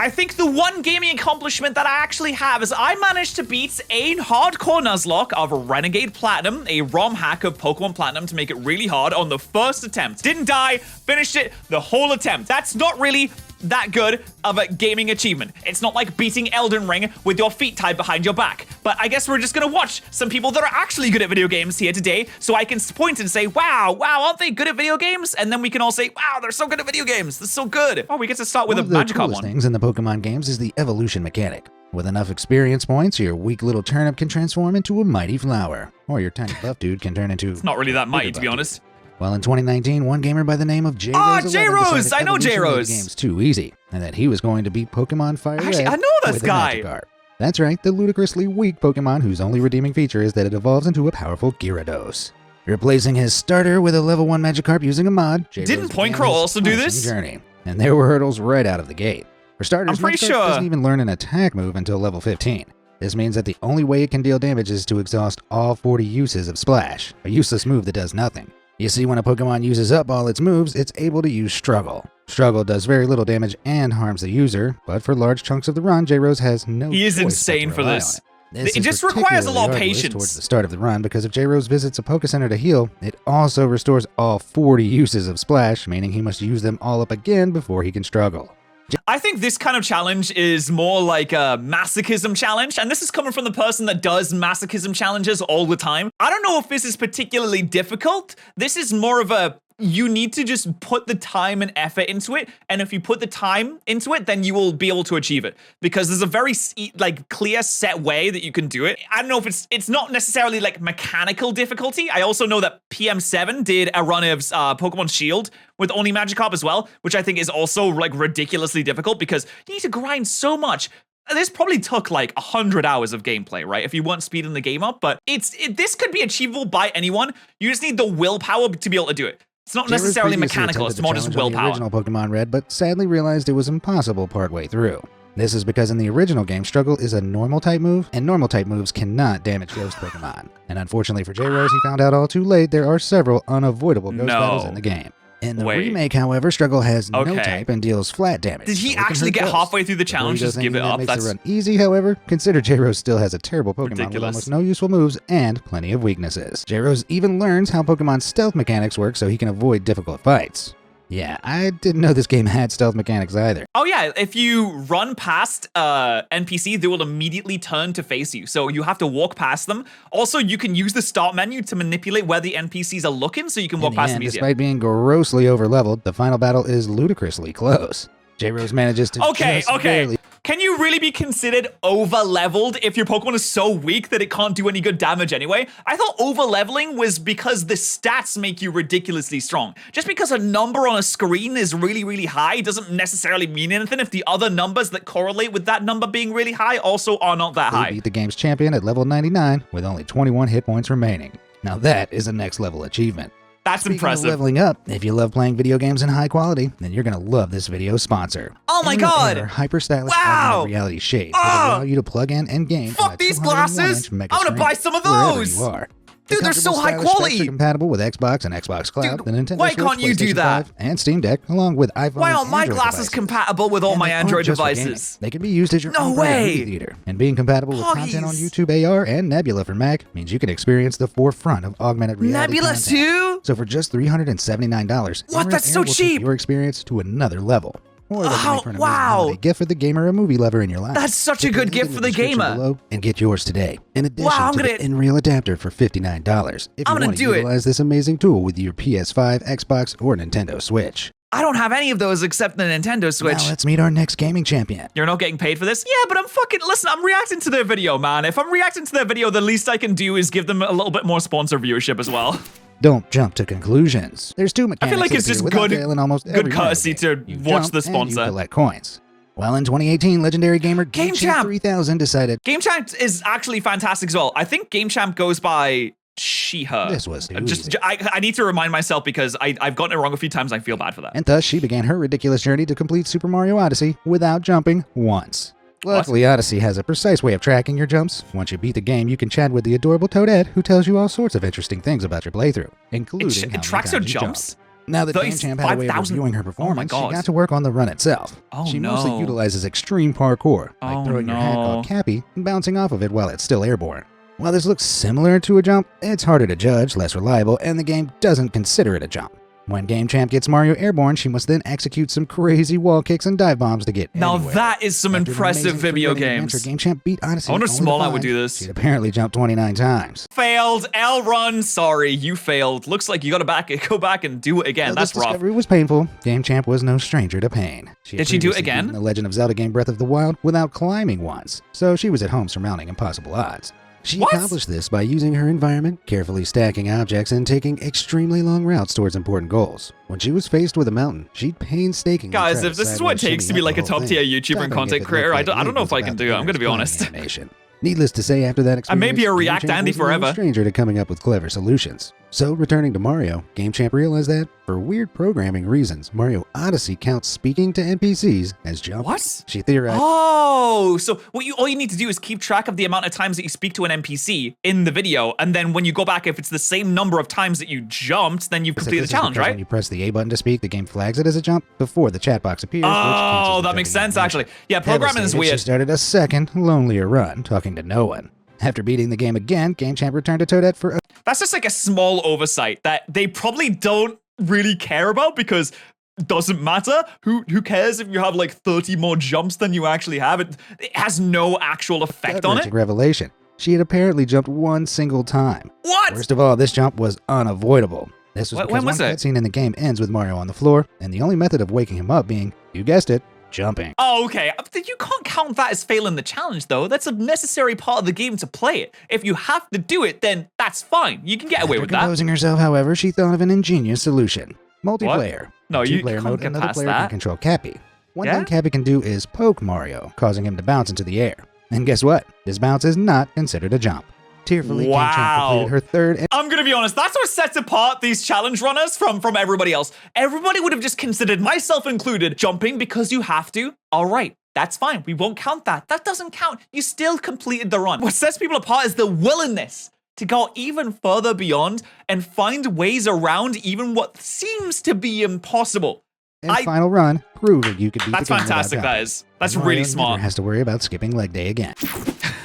I think the one gaming accomplishment that I actually have is I managed to beat a hardcore Nuzlocke of Renegade Platinum, a ROM hack of Pokemon Platinum to make it really hard on the first attempt. Didn't die, finished it the whole attempt. That's not really that good of a gaming achievement. It's not like beating Elden Ring with your feet tied behind your back. But I guess we're just gonna watch some people that are actually good at video games here today, so I can point and say, wow, aren't they good at video games? And then we can all say, wow, they're so good at video games. This is so good. Oh, we get to start with a Magikarp one. Things in the Pokemon games is the evolution mechanic. With enough experience points, your weak little turnip can transform into a mighty flower, or your tiny buff dude can turn into... It's not really that mighty, to be honest. Well, in 2019, one gamer by the name of J-Rose J-Rose! I know J-Rose! The game's too easy, and that he was going to beat Pokemon Fire Red. Actually, I know this guy! Magikarp. That's right, the ludicrously weak Pokemon whose only redeeming feature is that it evolves into a powerful Gyarados. Replacing his starter with a level 1 Magikarp using a mod, Didn't Point Crow also do this? Journey, and there were hurdles right out of the gate. For starters, Magikarp doesn't even learn an attack move until level 15. This means that the only way it can deal damage is to exhaust all 40 uses of Splash, a useless move that does nothing. You see, when a Pokemon uses up all its moves, it's able to use Struggle. Struggle does very little damage and harms the user, but for large chunks of the run, J-Rose has no choice. He is insane for this. It just requires a lot of patience. Towards the start of the run, because if J-Rose visits a Poké Center to heal, it also restores all 40 uses of Splash, meaning he must use them all up again before he can struggle. I think this kind of challenge is more like a masochism challenge, and this is coming from the person that does masochism challenges all the time. I don't know if this is particularly difficult. This is more of a, you need to just put the time and effort into it, and if you put the time into it, then you will be able to achieve it, because there's a very clear set way that you can do it. I don't know if it's not necessarily like mechanical difficulty. I also know that PM7 did a run of Pokemon Shield with only Magikarp as well, which I think is also like ridiculously difficult because you need to grind so much. This probably took like 100 hours of gameplay, right? If you weren't speeding the game up, but this could be achievable by anyone. You just need the willpower to be able to do it. It's not necessarily mechanical, it's more just willpower. Original Pokemon Red, but sadly realized it was impossible partway through. This is because in the original game, Struggle is a normal type move, and normal type moves cannot damage ghost Pokemon. And unfortunately for J-Rose, he found out all too late there are several unavoidable ghost battles in the game. In the remake, however, Struggle has no type and deals flat damage. Did he actually get halfway through the challenge just give it up? Makes the run easy, however. Consider J-Rose still has a terrible Pokemon with almost no useful moves and plenty of weaknesses. J-Rose even learns how Pokemon's stealth mechanics work so he can avoid difficult fights. Yeah, I didn't know this game had stealth mechanics either. Oh yeah, if you run past NPC, they will immediately turn to face you. So you have to walk past them. Also, you can use the start menu to manipulate where the NPCs are looking so you can walk past them easier. Despite being grossly overleveled, the final battle is ludicrously close. J-Rose manages to barely... Can you really be considered over-leveled if your Pokemon is so weak that it can't do any good damage anyway? I thought over-leveling was because the stats make you ridiculously strong. Just because a number on a screen is really, really high doesn't necessarily mean anything if the other numbers that correlate with that number being really high also are not that high. They beat the game's champion at level 99 with only 21 hit points remaining. Now that is a next-level achievement. That's impressive. Leveling up. If you love playing video games in high quality, then you're gonna love this video sponsor. Oh my god! Hyper stylish augmented reality shades that allow you to plug in and game. Fuck these glasses! I'm gonna buy some of those! You are. Dude, they're so high quality. They're compatible with Xbox and Xbox Cloud, the Nintendo why Switch, can't you do that? 5, and Steam Deck, along with iPhone. Why aren't my glasses compatible with all my Android devices? They can be used as your own movie theater, and being compatible with content on YouTube AR and Nebula for Mac means you can experience the forefront of augmented reality. Nebula too? So for just $379, what? That's so cheap. Take your experience to another level. Or wow! A gift for the gamer or movie lover in your life. That's such a good gift for the gamer. And get yours today. In addition to the in-reel adapter for $59. If you want to utilize this amazing tool with your PS5, Xbox, or Nintendo Switch. I don't have any of those except the Nintendo Switch. Now let's meet our next gaming champion. You're not getting paid for this? Yeah, but listen, I'm reacting to their video, man. If I'm reacting to their video, the least I can do is give them a little bit more sponsor viewership as well. Don't jump to conclusions. There's two mechanics. I feel like it's just good courtesy to watch the sponsor. And you collect coins. Well, in 2018, legendary gamer GameChamp 3000 decided... GameChamp is actually fantastic as well. I think GameChamp goes by she/her. This was I need to remind myself because I've gotten it wrong a few times. I feel bad for that. And thus, she began her ridiculous journey to complete Super Mario Odyssey without jumping once. Luckily, Odyssey has a precise way of tracking your jumps. Once you beat the game, you can chat with the adorable Toadette, who tells you all sorts of interesting things about your playthrough, including it tracks your jumps. Now that Game Champ had a way of reviewing her performance, she got to work on the run itself. She mostly utilizes extreme parkour, like throwing your hat called Cappy and bouncing off of it while it's still airborne. While this looks similar to a jump, it's harder to judge, less reliable, and the game doesn't consider it a jump. When Game Champ gets Mario airborne, she must then execute some crazy wall kicks and dive bombs to get Now anywhere. That is some impressive video games. Game Champ beat Odyssey. I wonder if Small Eye would do this. She'd apparently jumped 29 times. Failed. L run. Sorry, you failed. Looks like you gotta go back and do it again. That's rough. This discovery was painful. Game Champ was no stranger to pain. Did she do it again? The Legend of Zelda game Breath of the Wild without climbing once, so she was at home surmounting impossible odds. She accomplished this by using her environment, carefully stacking objects, and taking extremely long routes towards important goals. When she was faced with a mountain, she'd painstakingly Guys, if this is what it takes to be like a top-tier YouTuber and content creator, I don't know if I can do it. I'm gonna be honest. Needless to say, after that experience, I may be a React Andy forever. No stranger to coming up with clever solutions. So, returning to Mario, Game Champ realized that, for weird programming reasons, Mario Odyssey counts speaking to NPCs as jumps. What? She theorized. Oh, so all you need to do is keep track of the amount of times that you speak to an NPC in the video, and then when you go back, if it's the same number of times that you jumped, then you've completed the challenge, right? When you press the A button to speak, the game flags it as a jump before the chat box appears. Oh, that makes sense, actually. Yeah, programming is weird. She started a second, lonelier run, talking to no one. After beating the game again, Game Champ returned to Toadette for a... That's just like a small oversight that they probably don't really care about because it doesn't matter. Who cares if you have like 30 more jumps than you actually have? It has no actual effect on it. Revelation. She had apparently jumped one single time. What? First of all, this jump was unavoidable. This was because one cutscene in the game ends with Mario on the floor, and the only method of waking him up being, you guessed it, jumping. Oh, okay. You can't count that as failing the challenge, though. That's a necessary part of the game to play it. If you have to do it, then that's fine. You can get away with that. Composing herself, however, she thought of an ingenious solution. Multiplayer. What? No, you two-player can't mode, get another past player that. can control Cappy. One thing Cappy can do is poke Mario, causing him to bounce into the air. And guess what? This bounce is not considered a jump. Tearfully, Game Champ completed her third... I'm gonna be honest, that's what sets apart these challenge runners from everybody else. Everybody would have just considered, myself included, jumping because you have to. All right, that's fine. We won't count that. That doesn't count. You still completed the run. What sets people apart is the willingness to go even further beyond and find ways around even what seems to be impossible. And final run, proving you could beat That's the game fantastic, that is. That's really smart. Never has to worry about skipping leg day again.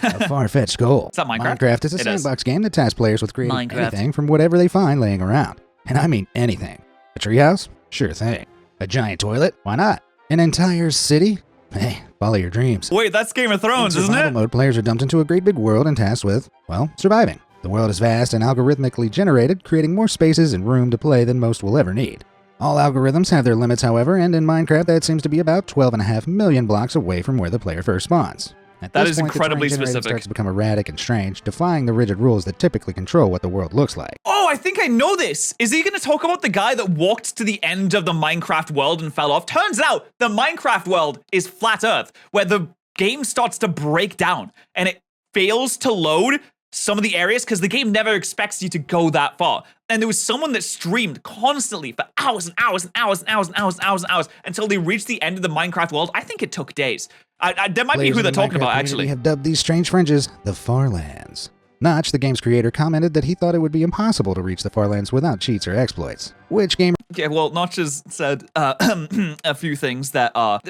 A far-fetched goal. Is that Minecraft? Minecraft is a sandbox game that tasks players with creating anything from whatever they find laying around. And I mean anything. A treehouse? Sure thing. A giant toilet? Why not? An entire city? Hey, follow your dreams. Wait, that's Game of Thrones, isn't it? In survival mode, players are dumped into a great big world and tasked with, well, surviving. The world is vast and algorithmically generated, creating more spaces and room to play than most will ever need. All algorithms have their limits, however, and in Minecraft that seems to be about 12.5 million blocks away from where the player first spawns. That is incredibly specific. Starts to become erratic and strange, defying the rigid rules that typically control what the world looks like. Oh, I think I know this. Is he going to talk about the guy that walked to the end of the Minecraft world and fell off? Turns out the Minecraft world is flat Earth, where the game starts to break down and it fails to load some of the areas because the game never expects you to go that far. And there was someone that streamed constantly for hours and hours and hours and hours and hours and hours and hours until they reached the end of the Minecraft world. I think it took days. That might be who they're talking about, actually. We have dubbed these strange fringes the Farlands. Notch, the game's creator, commented that he thought it would be impossible to reach the Farlands without cheats or exploits. Which gamer... Yeah, well, Notch has said a few things that are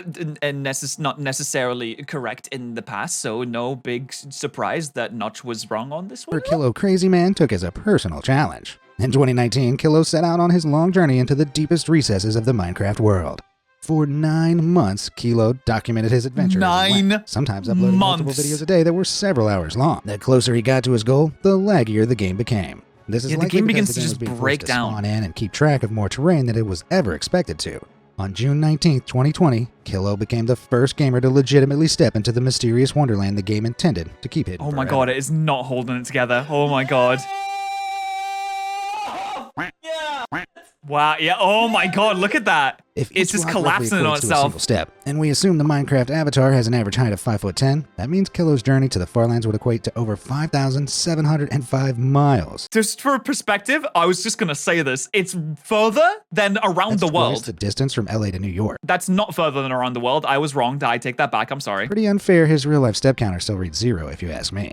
not necessarily correct in the past, so no big surprise that Notch was wrong on this one. Kilo Crazy Man took as a personal challenge. In 2019, Kilo set out on his long journey into the deepest recesses of the Minecraft world. For 9 months, Kilo documented his adventure. 9 sometimes uploading multiple videos a day that were several hours long. The closer he got to his goal, the laggier the game became. This is the game begins to just break down. Spawn in and keep track of more terrain than it was ever expected to. On June 19th, 2020, Kilo became the first gamer to legitimately step into the mysterious wonderland the game intended to keep hidden. Oh my god, it is not holding it together. Oh my god. Wow, yeah, oh my god, look at that. It's just collapsing on itself. Single step, and we assume the Minecraft avatar has an average height of 5'10". That means Kilo's journey to the Farlands would equate to over 5,705 miles. Just for perspective, I was just gonna say this. It's further than around the world. That's the distance from LA to New York. That's not further than around the world. I was wrong. I take that back. I'm sorry. Pretty unfair. His real-life step counter still reads 0, if you ask me.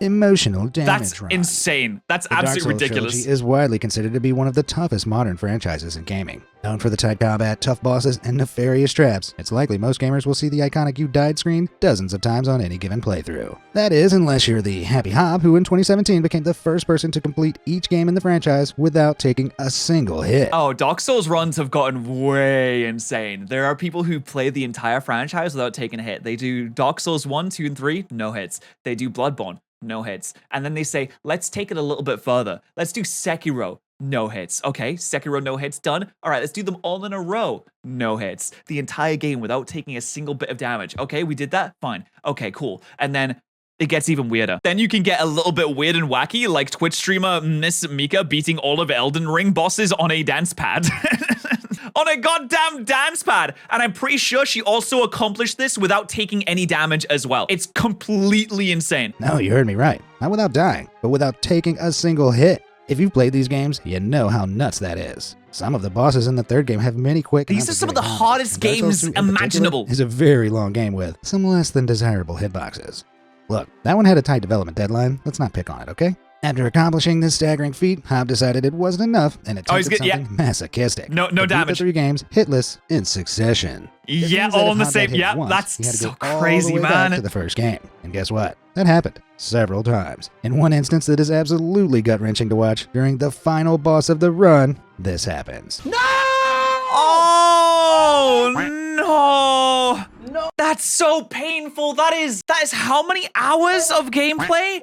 Emotional Damage That's Run. insane. That's The Dark absolutely Souls ridiculous. trilogy is widely considered to be one of the toughest modern franchises in gaming. Known for the tight combat, tough bosses, and nefarious traps, it's likely most gamers will see the iconic "You Died" screen dozens of times on any given playthrough. That is, unless you're the Happy Hob who in 2017 became the first person to complete each game in the franchise without taking a single hit. Oh, Dark Souls runs have gotten way insane. There are people who play the entire franchise without taking a hit. They do Dark Souls 1, 2, and 3, no hits. They do Bloodborne, no hits. And then they say, let's take it a little bit further. Let's do Sekiro, no hits. Okay, Sekiro, no hits, done. All right, let's do them all in a row. No hits. The entire game without taking a single bit of damage. Okay, we did that? Fine. Okay, cool. And then it gets even weirder. Then you can get a little bit weird and wacky, like Twitch streamer Miss Mika beating all of Elden Ring bosses on a dance pad. On a goddamn dance pad. And I'm pretty sure she also accomplished this without taking any damage as well. It's completely insane. No, you heard me right. Not without dying, but without taking a single hit. If you've played these games, you know how nuts that is. Some of the bosses in the third game have many quick. These are some of the hardest games imaginable. It's a very long game with some less than desirable hitboxes. Look, that one had a tight development deadline. Let's not pick on it, okay? After accomplishing this staggering feat, Hob decided it wasn't enough and attempted something masochistic. No damage. The 3 games hitless in succession. Yeah, all in the same. Yeah, that's so crazy, man. Back to the first game, and guess what? That happened several times. In one instance that is absolutely gut-wrenching to watch, during the final boss of the run, this happens. No! Oh no! No. That's so painful. That is how many hours of gameplay?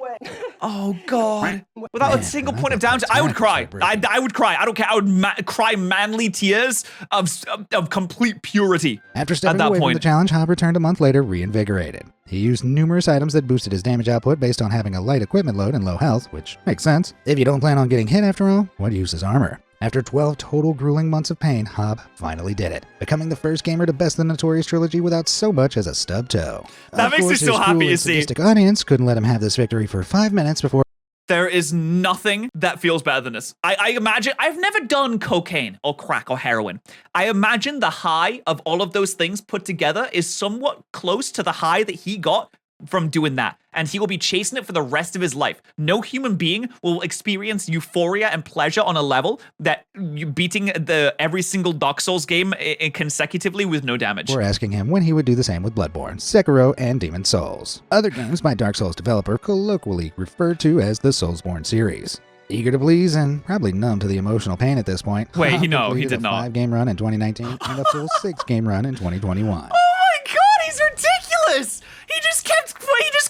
Oh god. Without a single point of damage, I would cry. I would cry. I don't care. I would cry manly tears of complete purity. After stepping away from the challenge, Hob returned a month later reinvigorated. He used numerous items that boosted his damage output based on having a light equipment load and low health, which makes sense. If you don't plan on getting hit after all, what use is armor? After 12 total grueling months of pain, Hob finally did it, becoming the first gamer to best the notorious trilogy without so much as a stub toe. That makes me so happy to see. The audience couldn't let him have this victory for 5 minutes before. There is nothing that feels better than this. I imagine, I've never done cocaine or crack or heroin. I imagine the high of all of those things put together is somewhat close to the high that he got from doing that, and he will be chasing it for the rest of his life. No human being will experience euphoria and pleasure on a level that you beating every single Dark Souls game consecutively with no damage. We're asking him when he would do the same with Bloodborne, Sekiro, and Demon's Souls, other games by Dark Souls developer colloquially referred to as the Soulsborne series. Eager to please and probably numb to the emotional pain at this point. Wait, no, he did not. A 5-game run in 2019 and a full 6-game run in 2021. Oh my god, he's ridiculous! He just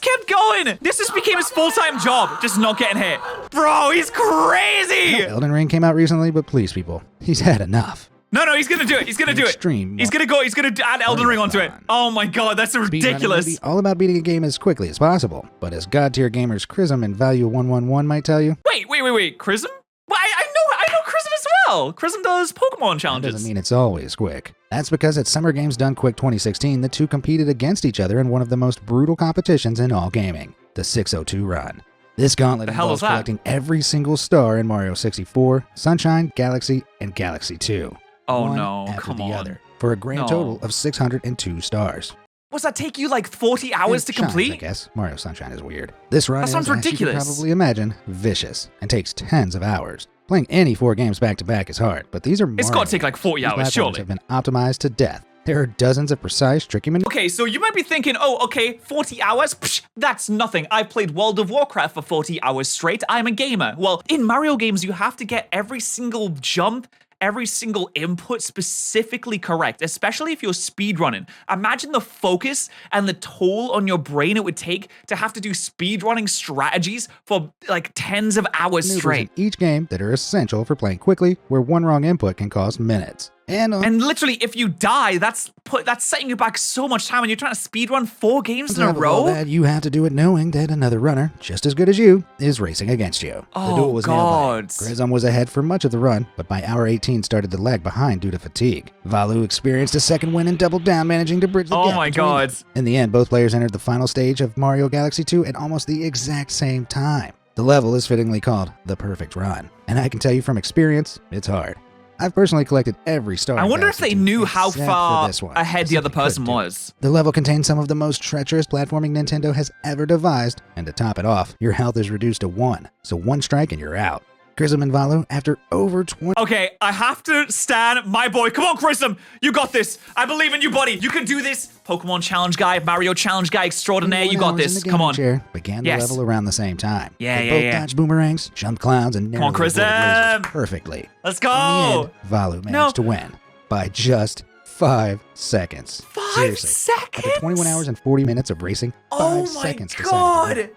kept going. This just became his full-time job, just not getting hit. Bro, he's crazy. Elden Ring came out recently, but please, people, he's had enough. No, he's gonna do it. He's gonna do it. He's gonna add Elden Ring onto it. Oh my god, that's ridiculous. It's all about beating a game as quickly as possible, but as god-tier gamers Chrism and Value 111 might tell you. Wait, Chrism? Well, I know Chrism as well. Chrism does Pokemon challenges. That doesn't mean it's always quick. That's because at Summer Games Done Quick 2016, the two competed against each other in one of the most brutal competitions in all gaming, the 602 run. This gauntlet involves collecting every single star in Mario 64, Sunshine, Galaxy, and Galaxy 2. Oh no, come on. Other, for a grand total of 602 stars. What's that take you like 40 hours to complete? I guess. Mario Sunshine is weird. This run that sounds ridiculous. As you can probably imagine, vicious, and takes tens of hours. Playing any 4 games back to back is hard, but these are Mario. It's got to take like 40 hours, surely. Have been optimized to death. There are dozens of precise, tricky maneuvers. Okay, so you might be thinking, oh, okay, 40 hours? Psh, that's nothing. I played World of Warcraft for 40 hours straight. I'm a gamer. Well, in Mario games, you have to get every single jump, every single input specifically correct, especially if you're speedrunning. Imagine the focus and the toll on your brain it would take to have to do speedrunning strategies for like tens of hours straight. In each game that are essential for playing quickly, where one wrong input can cost minutes. And literally, if you die, that's setting you back so much time, and you're trying to speedrun 4 games in a row. That you have to do it knowing that another runner, just as good as you, is racing against you. Oh, the duel was God. Chrism was ahead for much of the run, but by hour 18 started to lag behind due to fatigue. Valu experienced a second win and doubled down, managing to bridge the gap. Oh my God. In the end, both players entered the final stage of Mario Galaxy 2 at almost the exact same time. The level is fittingly called The Perfect Run, and I can tell you from experience, it's hard. I've personally collected every star. I wonder if they knew how far ahead the other Simply person couldn't do it. was. The level contains some of the most treacherous platforming Nintendo has ever devised, and to top it off, your health is reduced to 1, so 1 strike and you're out. Chrism and Valu, after over 20... Okay, I have to stand my boy. Come on, Chrism. You got this. I believe in you, buddy. You can do this. Pokemon Challenge Guy, Mario Challenge Guy extraordinaire. You got this. Come on. Began the level around the same time. Yeah, They both dodged boomerangs, jumped clouds, and narrowly avoided lasers perfectly. Let's go. In the end, Valu managed to win by just 5 seconds. 5 seconds? After 21 hours and 40 minutes of racing, 5 seconds to God.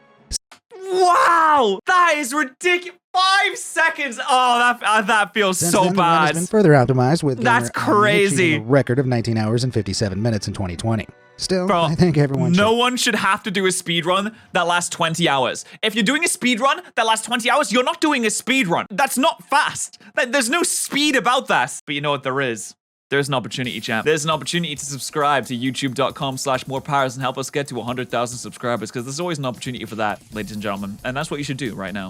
Wow, that is ridiculous. 5 seconds. Oh, that feels Since so then, the run bad. has been further optimized with That's crazy. a record of 19 hours and 57 minutes in 2020. Still, Bro, I think everyone no one should have to do a speed run that lasts 20 hours. If you're doing a speed run that lasts 20 hours, you're not doing a speed run. That's not fast. There's no speed about that. But you know what there is? There's an opportunity, champ. There's an opportunity to subscribe to youtube.com/morepat and help us get to 100,000 subscribers, because there's always an opportunity for that, ladies and gentlemen. And that's what you should do right now.